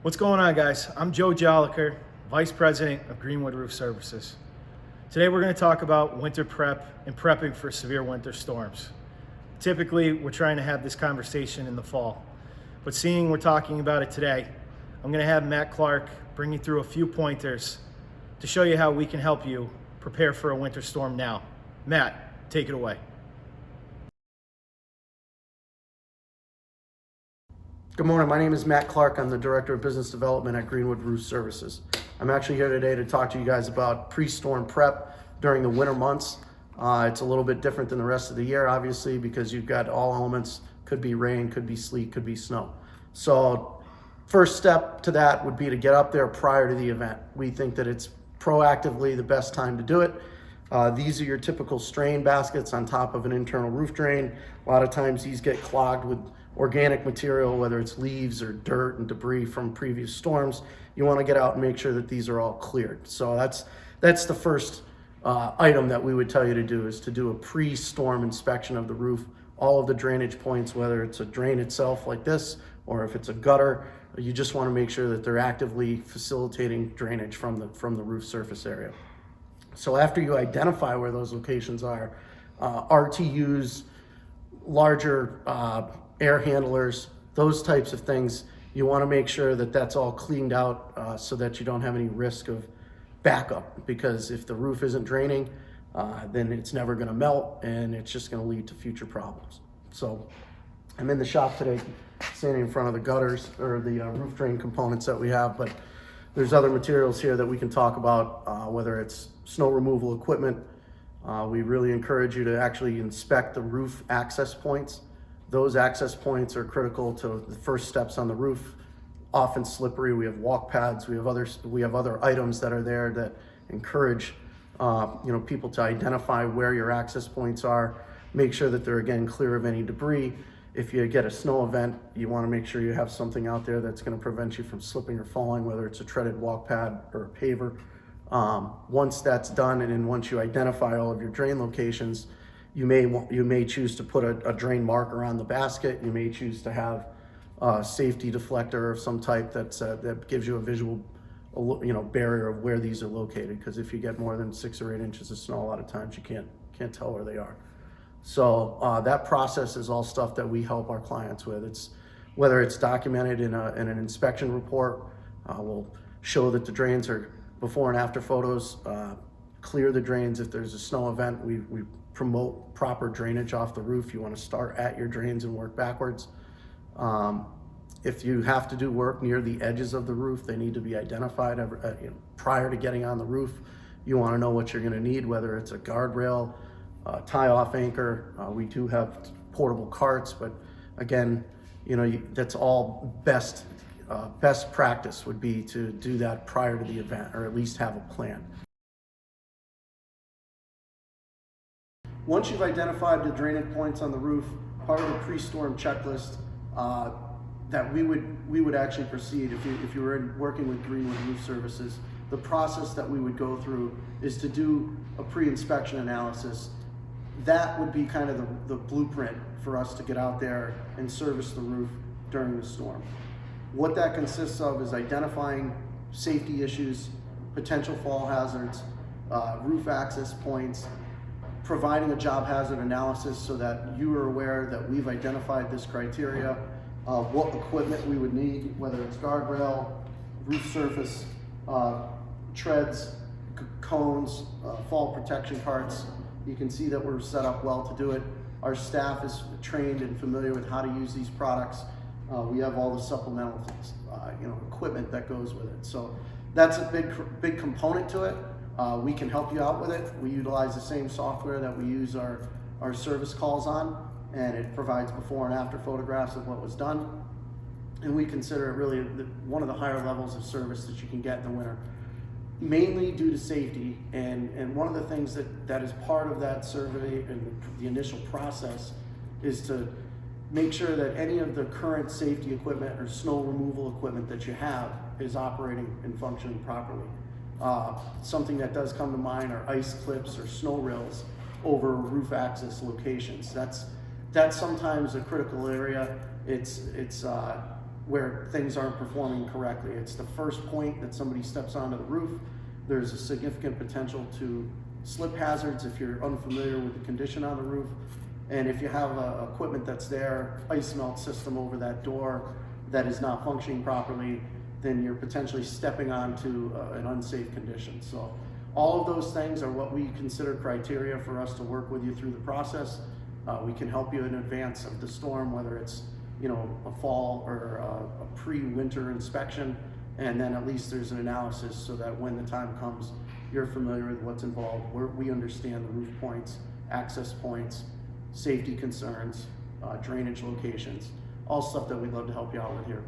What's going on, guys? I'm Joe Jolliker, Vice President of Greenwood Roof Services. Today we're going to talk about winter prep and prepping for severe winter storms. Typically, we're trying to have this conversation in the fall, but seeing we're talking about it today, I'm going to have Matt Clark bring you through a few pointers to show you how we can help you prepare for a winter storm now. Matt, take it away. Good morning, my name is Matt Clark. I'm the Director of Business Development at Greenwood Roof Services. I'm actually here today to talk to you guys about pre-storm prep during the winter months. It's a little bit different than the rest of the year, obviously, because you've got all elements. Could be rain, could be sleet, could be snow. So first step to that would be to get up there prior to the event. We think that it's proactively the best time to do it. These are your typical strain baskets on top of an internal roof drain. A lot of times these get clogged with organic material, whether it's leaves or dirt and debris from previous storms. You want to get out and make sure that these are all cleared. So that's the first item that we would tell you to do, is to do a pre-storm inspection of the roof. All of the drainage points, whether it's a drain itself like this, or if it's a gutter, you just want to make sure that they're actively facilitating drainage from the roof surface area. So after you identify where those locations are, RTUs, larger air handlers, those types of things, you want to make sure that that's all cleaned out so that you don't have any risk of backup, because if the roof isn't draining, then it's never going to melt and it's just going to lead to future problems. So I'm in the shop today standing in front of the gutters, or the roof drain components that we have, but there's other materials here that we can talk about, whether it's snow removal equipment. We really encourage you to actually inspect the roof access points. Those access points are critical to the first steps on the roof. Often slippery. We have walk pads. We have other items that are there that encourage people to identify where your access points are. Make sure that they're, again, clear of any debris. If you get a snow event, you want to make sure you have something out there that's going to prevent you from slipping or falling, whether it's a treaded walk pad or a paver. Once that's done, and then once you identify all of your drain locations, you may choose to put a drain marker on the basket. You may choose to have a safety deflector of some type that gives you a visual barrier of where these are located, because if you get more than 6 or 8 inches of snow, a lot of times you can't tell where they are. So that process is all stuff that we help our clients with. It's whether it's documented in an inspection report. We'll show that the drains are before and after photos, clear the drains. If there's a snow event, we promote proper drainage off the roof. You want to start at your drains and work backwards. If you have to do work near the edges of the roof, they need to be identified prior to getting on the roof. You want to know what you're going to need, whether it's a guardrail, tie-off anchor. We do have portable carts, but again, that's all best practice would be to do that prior to the event, or at least have a plan. Once you've identified the drainage points on the roof, part of the pre-storm checklist that we would actually proceed if you were working with Greenwood Roof Services, the process that we would go through is to do a pre-inspection analysis. That would be kind of the blueprint for us to get out there and service the roof during the storm. What that consists of is identifying safety issues, potential fall hazards, roof access points, providing a job hazard analysis so that you are aware that we've identified this criteria, what equipment we would need, whether it's guardrail, roof surface, treads, cones, fall protection carts. You can see that we're set up well to do it. Our staff is trained and familiar with how to use these products. We have all the supplemental equipment that goes with it. So that's a big component to it. We can help you out with it. We utilize the same software that we use our service calls on, and it provides before and after photographs of what was done. And we consider it really one of the higher levels of service that you can get in the winter, mainly due to safety. And one of the things that is part of that survey and the initial process is to make sure that any of the current safety equipment or snow removal equipment that you have is operating and functioning properly. Something that does come to mind are ice clips or snow rails over roof access locations. That's sometimes a critical area. It's where things aren't performing correctly. It's the first point that somebody steps onto the roof. There's a significant potential to slip hazards if you're unfamiliar with the condition on the roof. And if you have equipment that's there, ice melt system over that door that is not functioning properly, then you're potentially stepping onto an unsafe condition. So all of those things are what we consider criteria for us to work with you through the process. We can help you in advance of the storm, whether it's a fall or a pre-winter inspection, and then at least there's an analysis so that when the time comes, you're familiar with what's involved. We understand the roof points, access points, safety concerns, drainage locations, all stuff that we'd love to help you out with here.